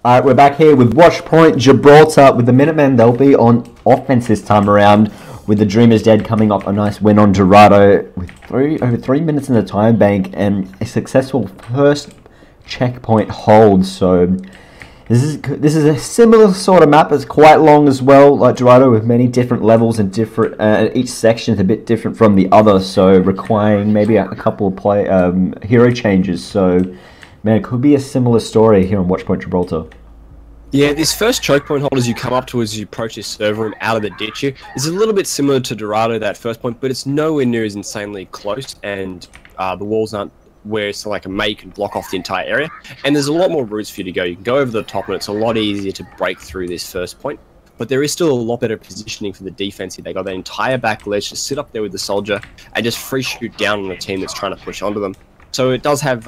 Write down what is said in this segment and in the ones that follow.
Alright, we're back here with Watchpoint, Gibraltar, with the Minutemen. They'll be on offense this time around, with the DreamisDead coming up a nice win on Gibraltar with over 3 minutes in the time bank and a successful first checkpoint hold. So this is a similar sort of map. It's quite long as well, like Gibraltar, with many different levels and different. Each section is a bit different from the other, so requiring maybe a couple of hero changes. So, man, it could be a similar story here on Watchpoint Gibraltar. Yeah, this first choke point hold as you come up to as you approach this server room out of the ditch here is a little bit similar to Dorado, that first point, but it's nowhere near as insanely close, and the walls aren't where it's like a mate can block off the entire area, and there's a lot more routes for you to go. You can go over the top and it's a lot easier to break through this first point, but there is still a lot better positioning for the defense here. They got that entire back ledge to sit up there with the soldier and just free shoot down on a team that's trying to push onto them. So it does have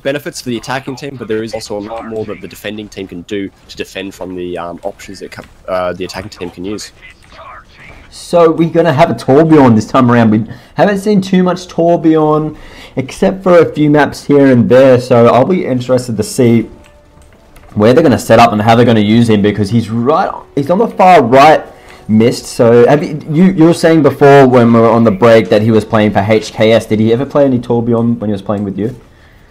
benefits for the attacking team, but there is also a lot more that the defending team can do to defend from the options that the attacking team can use. So we're going to have a Torbjorn this time around. We haven't seen too much Torbjorn, except for a few maps here and there, so I'll be interested to see where they're going to set up and how they're going to use him, because he's on the far right mist. So have you were saying before when we were on the break that he was playing for HKS. Did he ever play any Torbjorn when he was playing with you?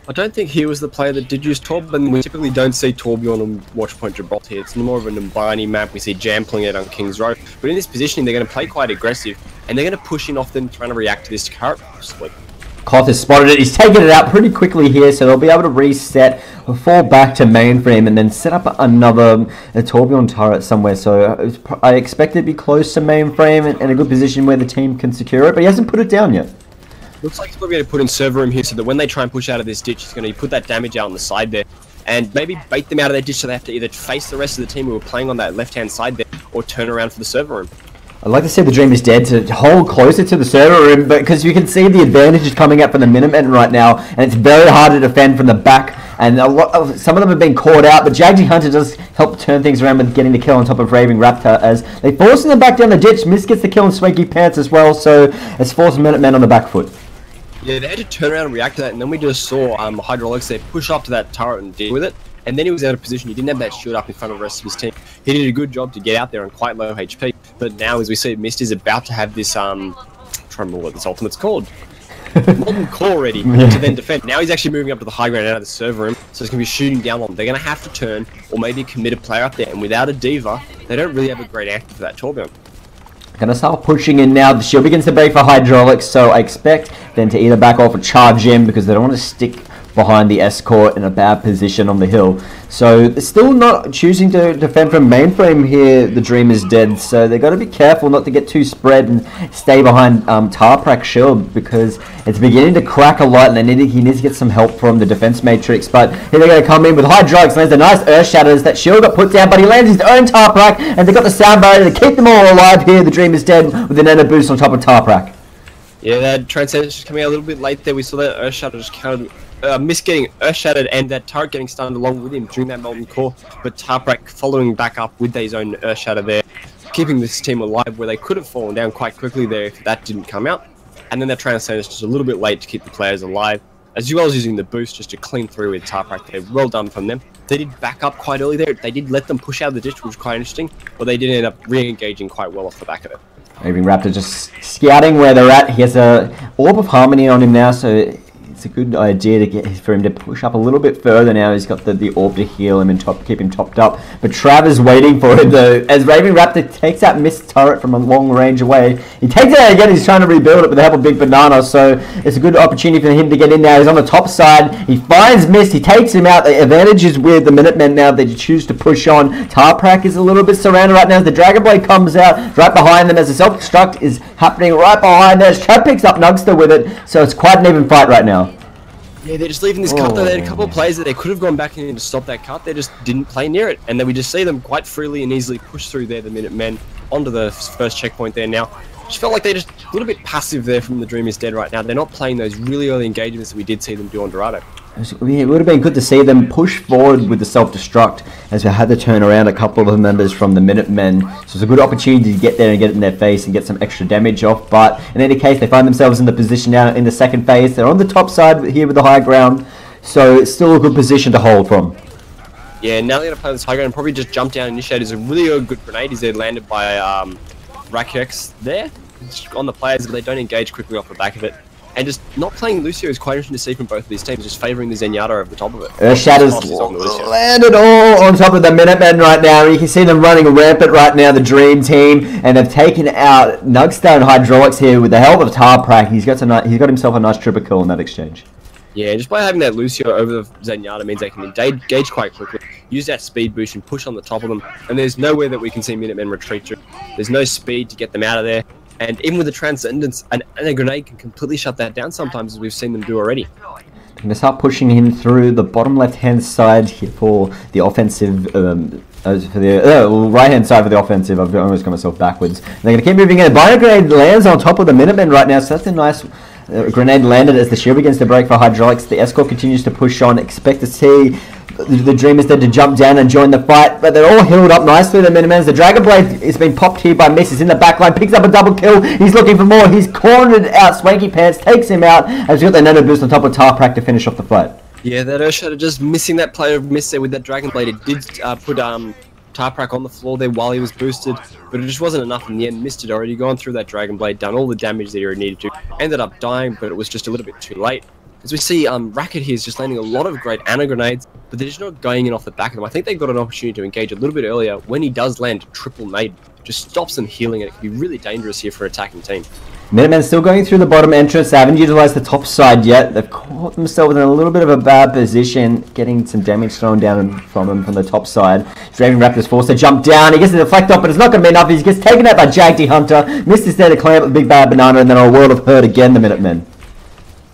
I don't think he was the player that did use Torb, and we typically don't see Torbjorn on Watchpoint Gibraltar here. It's more of a Numbani map. We see Jam pulling it on King's Row. But in this positioning, they're going to play quite aggressive, and they're going to push in off them, trying to react to this turret split. Koth has spotted it. He's taken it out pretty quickly here, so they'll be able to reset, fall back to mainframe, and then set up another Torbjorn turret somewhere. So I expect it to be close to mainframe and a good position where the team can secure it, but he hasn't put it down yet. Looks like he's probably going to put in server room here so that when they try and push out of this ditch, he's going to put that damage out on the side there and maybe bait them out of their ditch, so they have to either face the rest of the team who are playing on that left-hand side there or turn around for the server room. I'd like to see the DreamisDead to hold closer to the server room, but because you can see the advantage is coming up from the Minutemen right now, and it's very hard to defend from the back, and some of them have been caught out, but Jagsy Hunter does help turn things around with getting the kill on top of Raving Raptor as they forcing them back down the ditch. Miss gets the kill on Swanky Pants as well, so it's forced Minutemen on the back foot. Yeah, they had to turn around and react to that, and then we just saw Hydraulics there push up to that turret and deal with it, and then he was out of position. He didn't have that shield up in front of the rest of his team. He did a good job to get out there on quite low HP, but now as we see, Mist is about to have this, I'm trying to remember what this ultimate's called. Modern core ready to then defend. Now he's actually moving up to the high ground out of the server room, so it's going to be shooting down on them. They're going to have to turn, or maybe commit a player up there, and without a diva, they don't really have a great answer for that Torbjorn. Gonna start pushing in now. The shield begins to break for Hydraulics, so I expect them to either back off or charge in because they don't want to stick behind the escort in a bad position on the hill. So they're still not choosing to defend from mainframe here, the DreamisDead, so they've got to be careful not to get too spread and stay behind Tarprak's shield because it's beginning to crack a lot and he needs to get some help from the defense matrix. But here they're going to come in with Hydraulics, lands a nice Earth Shatters. That shield got put down, but he lands his own Tarprak, and they've got the sound barrier to keep them all alive here, the DreamisDead, with an Ender boost on top of Tarprak. Yeah, that Transcendence coming out a little bit late there. We saw that Earth Shatter just kind of Miss getting Earth Shattered and that turret getting stunned along with him during that Molten Core, but Tarprak following back up with his own Earth Shatter there, keeping this team alive where they could have fallen down quite quickly there if that didn't come out. And then that Transcendence just a little bit late to keep the players alive, as well as using the boost just to clean through with Tarprak there. Well done from them. They did back up quite early there. They did let them push out of the ditch, which was quite interesting, but they did end up re-engaging quite well off the back of it. Raving Raptor just scouting where they're at. He has a Orb of Harmony on him now, so it's a good idea for him to push up a little bit further now. He's got the orb to heal him and keep him topped up. But Trav is waiting for him though, as Raving Raptor takes out Mist turret from a long range away. He takes it out again. He's trying to rebuild it with the help of Big Banana, so it's a good opportunity for him to get in now. He's on the top side. He finds Mist. He takes him out. The advantage is with the Minutemen now. They choose to push on. Tarprak is a little bit surrounded right now as the Dragon Blade comes out right behind them as the self-destruct is happening right behind there. Trav picks up Nugster with it, so it's quite an even fight right now. Yeah, they're just leaving this cut though. They had a couple of plays that they could have gone back in to stop that cut. They just didn't play near it. And then we just see them quite freely and easily push through there, the Minutemen, onto the first checkpoint there now. Just felt like they're just a little bit passive there from the DreamisDead right now. They're not playing those really early engagements that we did see them do on Dorado. It would have been good to see them push forward with the self-destruct as we had to turn around a couple of the members from the Minutemen. So it's a good opportunity to get there and get it in their face and get some extra damage off. But in any case, they find themselves in the position now in the second phase. They're on the top side here with the high ground. So it's still a good position to hold from. Yeah, now they're gonna play this high ground and probably just jump down. Initiate is a really good grenade. He's there landed by Rakex there on the players, but they don't engage quickly off the back of it. And just not playing Lucio is quite interesting to see from both of these teams, just favouring the Zenyatta over the top of it. Shatters landed all on top of the Minutemen right now. You can see them running rampant right now, the Dream Team, and they've taken out Nugstar and Hydraulics here with the help of Tarprak. He's got himself a nice triple kill in that exchange. Yeah, just by having that Lucio over the Zenyatta means they can engage quite quickly, use that speed boost and push on the top of them, and there's nowhere that we can see Minutemen retreat to. There's no speed to get them out of there. And even with the Transcendence, and a grenade can completely shut that down sometimes, as we've seen them do already. They're going to start pushing him through the bottom left-hand side here for the offensive, right-hand side for the offensive. I've almost got myself backwards. And they're going to keep moving in. Bio grenade lands on top of the Minutemen right now, so that's a nice grenade landed as the shield begins to break for Hydraulics. The Escort continues to push on. Expect to see the DreamisDead to jump down and join the fight, but they're all healed up nicely, the Minutemen. The Dragon Blade has been popped here by Miss. He's in the back line, picks up a double kill. He's looking for more. He's cornered out Swanky Pants, takes him out, and he's got the nano boost on top of Tarprak to finish off the fight. Yeah, that Earthshatter just missing that player miss there with that Dragon Blade. It did put Tarprak on the floor there while he was boosted, but it just wasn't enough in the end. Missed it already, gone through that Dragon Blade, done all the damage that he needed to. Ended up dying, but it was just a little bit too late. As we see, Racket here is just landing a lot of great Ana grenades, but they're just not going in off the back of them. I think they've got an opportunity to engage a little bit earlier. When he does land a triple nade, just stops them healing, and it can be really dangerous here for an attacking team. Minutemen still going through the bottom entrance. They haven't utilised the top side yet. They've caught themselves in a little bit of a bad position, getting some damage thrown down from them from the top side. Draven Raptor's forced to jump down. He gets to deflect off, but it's not going to be enough. He gets taken out by Jagdy Hunter. Missed is there to clean up the big bad banana, and then a world of hurt again, the Minutemen.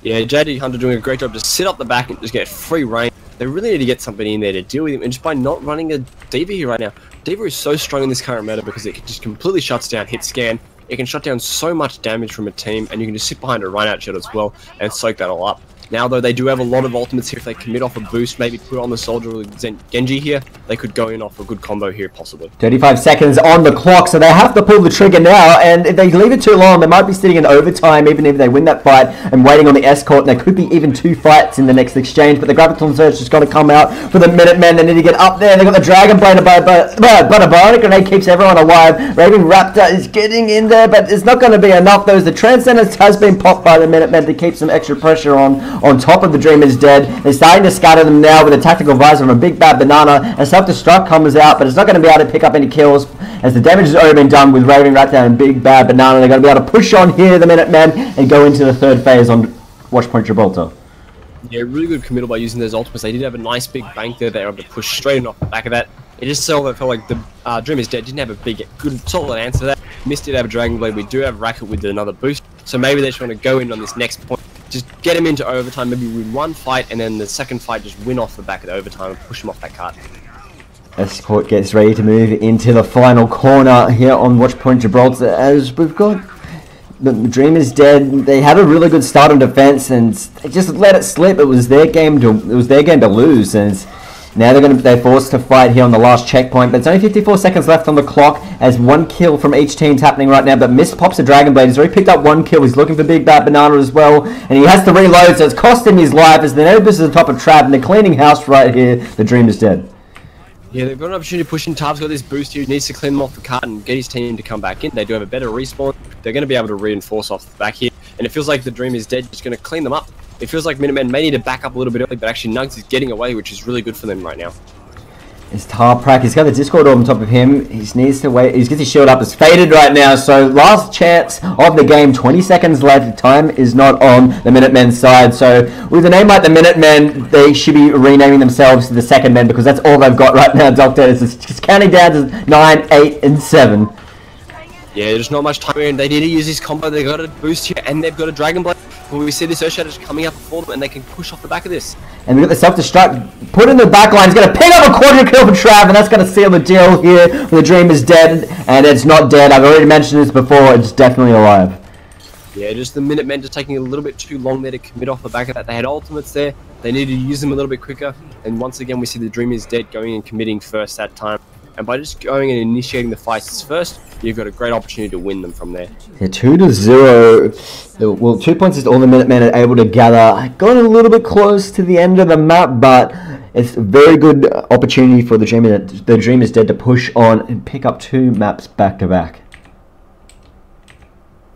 Yeah, JD Hunter doing a great job to sit up the back and just get free reign. They really need to get somebody in there to deal with him, and just by not running a D.Va here right now. D.Va is so strong in this current meta because it just completely shuts down hit scan. It can shut down so much damage from a team, and you can just sit behind a run-out shot as well and soak that all up. Now, though, they do have a lot of ultimates here. If they commit off a boost, maybe put on the Soldier with Genji here, they could go in off a good combo here, possibly. 35 seconds on the clock, so they have to pull the trigger now, and if they leave it too long, they might be sitting in overtime, even if they win that fight, and waiting on the Escort, and there could be even 2 fights in the next exchange, but the Graviton Surge is going to come out for the Minutemen. They need to get up there. They've got the Dragon Blade, but a Bionic Grenade keeps everyone alive. Raven Raptor is getting in there, but it's not going to be enough. The Transcendence has been popped by the Minutemen to keep some extra pressure on top of the DreamisDead. They're starting to scatter them now with a tactical visor from a big bad banana. A self-destruct comes out, but it's not going to be able to pick up any kills as the damage has already been done with Raven Raptor and big bad banana. They're going to be able to push on here, the Minutemen, and go into the third phase on Watchpoint Gibraltar. Yeah, really good committal by using those ultimates. They did have a nice big bank there. They were able to push straight in off the back of that. It just felt like the DreamisDead didn't have a good solid answer to that. Missed it, have a Dragon Blade. We do have Racket with another boost, so maybe they just want to go in on this next point. Just get him into overtime, maybe win one fight, and then the second fight just win off the back of the overtime and push him off that cart. Escort gets ready to move into the final corner here on Watchpoint Gibraltar, as we've got the DreamisDead. They had a really good start on defense, and they just let it slip. It was their game to lose, and now they're forced to fight here on the last checkpoint, but it's only 54 seconds left on the clock as 1 kill from each team's happening right now, but Mist pops a Dragon Blade. He's already picked up 1 kill. He's looking for Big Bad Banana as well, and he has to reload, so it's cost him his life as the Nebus is on top of Trap, and they're cleaning house right here. The DreamisDead. Yeah, they've got an opportunity to push in. Tav's got this boost here. He needs to clean them off the cart and get his team to come back in. They do have a better respawn. They're going to be able to reinforce off the back here, and it feels like the DreamisDead is going to clean them up. It feels like Minutemen may need to back up a little bit early, but actually Nugs is getting away, which is really good for them right now. It's Tarprak. He's got the Discord on top of him. He needs to wait. He's got his shield up. It's faded right now. So last chance of the game. 20 seconds left. Time is not on the Minutemen side. So with a name like the Minutemen, they should be renaming themselves to the Second Men because that's all they've got right now, Doctor. It's just counting down to 9, 8, and 7. Yeah, there's not much time here, and they need to use this combo. They got a boost here, and they've got a Dragon Blade. Well, we see this Earthshatter just coming up before them, and they can push off the back of this. And we've got the self-destruct put in the back line. He's going to pick up a quadra kill for Trav, and that's going to seal the deal here. The DreamisDead, and it's not dead. I've already mentioned this before. It's definitely alive. Yeah, just the Minutemen just taking a little bit too long there to commit off the back of that. They had ultimates there. They needed to use them a little bit quicker. And once again, we see the DreamisDead going and committing first that time. And by just going and initiating the fights first, you've got a great opportunity to win them from there. Yeah, 2-0. Well, 2 points is all the Minutemen are able to gather. Got a little bit close to the end of the map, but it's a very good opportunity for the DreamisDead to push on and pick up 2 maps back to back.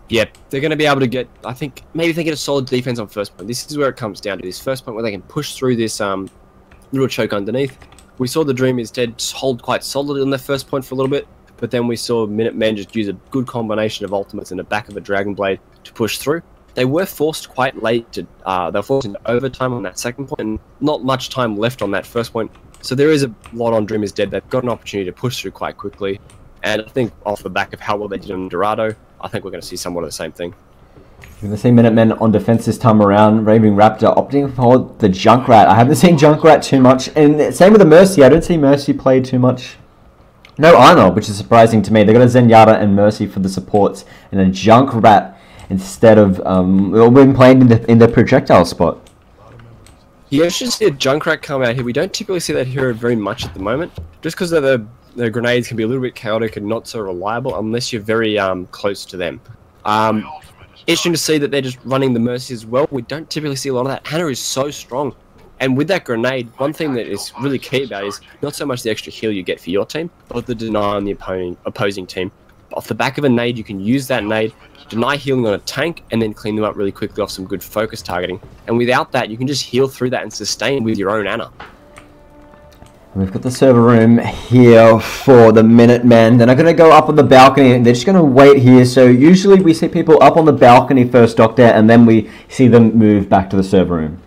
Yep, they're going to be able to get, I think, maybe if they get a solid defense on first point. This is where it comes down to, this first point where they can push through this little choke underneath. We saw the DreamisDead hold quite solid on their first point for a little bit, but then we saw Minutemen just use a good combination of ultimates in the back of a Dragon Blade to push through. They were forced quite late to, they were forced into overtime on that second point, and not much time left on that first point. So there is a lot on DreamisDead. They've got an opportunity to push through quite quickly. And I think off the back of how well they did in Dorado, I think we're going to see somewhat of the same thing. We're going to see Minutemen on defense this time around. Raving Raptor opting for the Junkrat. I haven't seen Junkrat too much. And same with the Mercy. I don't see Mercy play too much. No Arnold, which is surprising to me. They've got a Zenyatta and Mercy for the supports. And a Junkrat instead of when playing in the projectile spot. You actually see a Junkrat come out here. We don't typically see that hero very much at the moment, just because the grenades can be a little bit chaotic and not so reliable unless you're very close to them. Interesting to see that they're just running the Mercy as well. We don't typically see a lot of that. Hannah is so strong. And with that grenade, one thing that is really key about it is not so much the extra heal you get for your team, but the deny on the opposing team. Off the back of a nade, you can use that nade, deny healing on a tank, and then clean them up really quickly off some good focus targeting. And without that, you can just heal through that and sustain with your own Ana. We've got the server room here for the Minutemen. They're not going to go up on the balcony. They're just going to wait here. So usually we see people up on the balcony first, Doctor, and then we see them move back to the server room.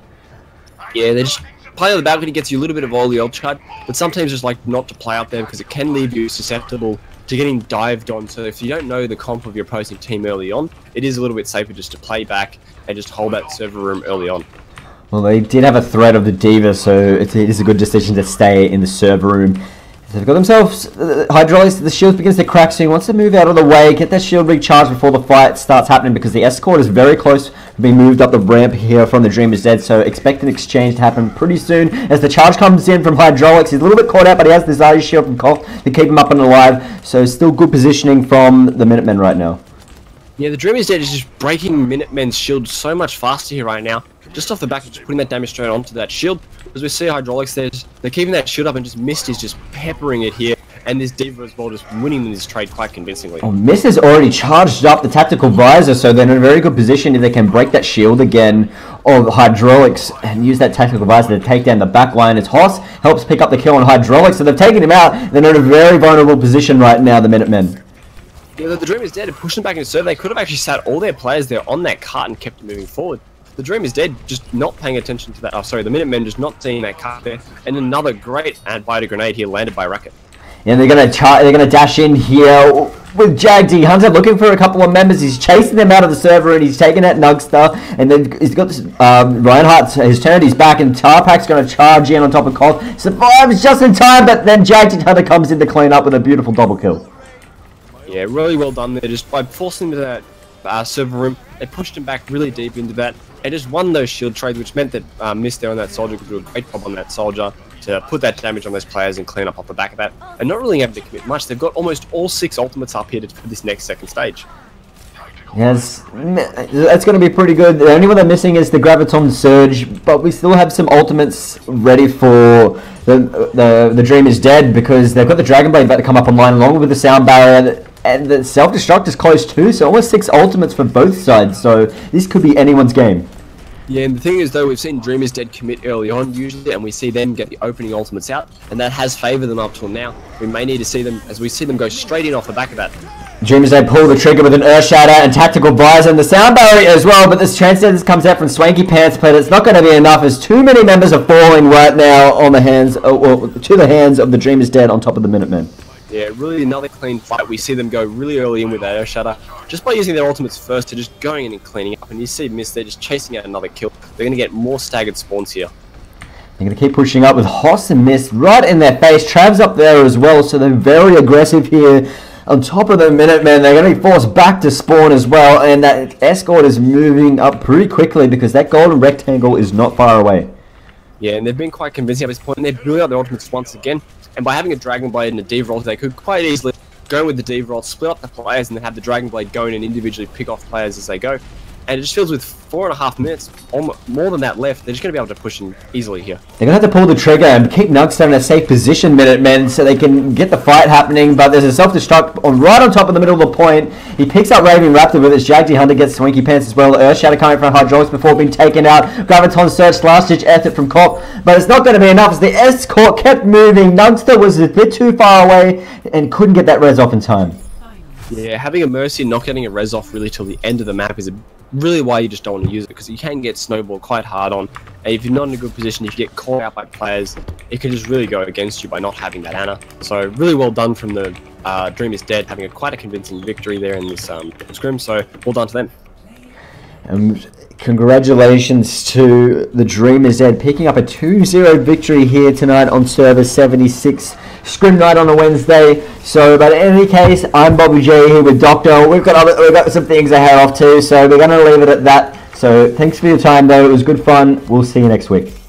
Yeah, they just play on the balcony gets you a little bit of all the old chud, but sometimes just like not to play out there because it can leave you susceptible to getting dived on. So if you don't know the comp of your opposing team early on, it is a little bit safer just to play back and just hold that server room early on. Well, they did have a threat of the D.Va, so it is a good decision to stay in the server room. So they've got themselves hydraulics. The shield begins to crack, so he wants to move out of the way, get that shield recharged before the fight starts happening, because the escort is very close to being moved up the ramp here from the DreamisDead. So expect an exchange to happen pretty soon as the charge comes in from hydraulics. He's a little bit caught out, but he has this ice shield from Koth to keep him up and alive. So still good positioning from the Minutemen right now. Yeah, the DreamisDead is just breaking Minutemen's shield so much faster here right now. Just off the back of just putting that damage straight onto that shield. As we see hydraulics there, they're keeping that shield up, and just Mist is just peppering it here. And this D.Va as well just winning this trade quite convincingly. Oh, Mist has already charged up the tactical visor, so they're in a very good position if they can break that shield again of hydraulics and use that tactical visor to take down the back line. As Hoss helps pick up the kill on hydraulics, so they've taken him out. They're in a very vulnerable position right now, the Minutemen. Yeah, the DreamisDead are pushing back into serve. They could have actually sat all their players there on that cart and kept it moving forward. The DreamisDead just not paying attention to that. Oh, sorry, the Minutemen just not seeing that cart there. And another great anti grenade here landed by Racket. Yeah, they're gonna dash in here with Jagd Hunter looking for a couple of members. He's chasing them out of the server, and he's taking out Nugster. And then he's got this Reinhardt has turned his back, and Tarpak's gonna charge in on top of Koth. Survives just in time, but then Jagd Hunter comes in to clean up with a beautiful double kill. Yeah, really well done there. Just by forcing him to that server room, they pushed him back really deep into that and just won those shield trades, which meant that Mist there on that soldier could do a great job on that soldier to put that damage on those players and clean up off the back of that. And not really having to commit much. They've got almost all 6 ultimates up here for this next second stage. Yes, that's going to be pretty good. The only one they're missing is the Graviton Surge, but we still have some ultimates ready for the DreamisDead, because they've got the Dragon Blade about to come up online along with the Sound Barrier, and the Self-Destruct is close too, so almost 6 ultimates for both sides, so this could be anyone's game. Yeah, and the thing is though, we've seen DreamisDead commit early on usually, and we see them get the opening ultimates out, and that has favoured them up till now. We may need to see them, as we see them go straight in off the back of that. DreamisDead pull the trigger with an Earth Shatter and Tactical Visor and the Sound Barrier as well, but this Transcendence comes out from Swanky Pants, but it's not going to be enough as too many members are falling right now on the hands, to the hands of the DreamisDead on top of the Minutemen. Yeah, really another clean fight. We see them go really early in with that Earth Shatter, just by using their ultimates first to just going in and cleaning up. And you see Mist, they're just chasing out another kill. They're going to get more staggered spawns here. They're going to keep pushing up with Hoss and Mist right in their face. Trav's up there as well, so they're very aggressive here. On top of the Minutemen, they're going to be forced back to spawn as well. And that escort is moving up pretty quickly because that golden rectangle is not far away. Yeah, and they've been quite convincing at this point. And they've built out their ultimates once again. And by having a Dragon Blade and a D.Va ult, they could quite easily go with the D.Va ult, split up the players, and then have the Dragon Blade go in and individually pick off players as they go. and it just feels with 4.5 minutes, more than that left, they're just going to be able to push in easily here. They're going to have to pull the trigger and keep Nuggstone in a safe position, Minutemen, so they can get the fight happening, but there's a self-destruct right on top of the middle of the point. He picks up Raving Raptor with his Jaggy Hunter, gets Swinky Pants as well. Earth Shatter coming from Hydraulics before being taken out. Graviton Search, last-ditch effort from Cop, but it's not going to be enough as the escort kept moving. Nuggster was a bit too far away and couldn't get that res off in time. Yeah, having a Mercy and not getting a res off really till the end of the map is really why you just don't want to use it, because you can get snowballed quite hard on, and if you're not in a good position, if you get caught out by players, it can just really go against you by not having that Ana. So really well done from the DreamisDead, having quite a convincing victory there in this scrim, so well done to them. Congratulations to the DreamisDead picking up a 2-0 victory here tonight on server 76. Scrim night on a Wednesday. So, but in any case, I'm Bobby J here with Doctor. We've got some things to head off to, so we're going to leave it at that. So, thanks for your time, though. It was good fun. We'll see you next week.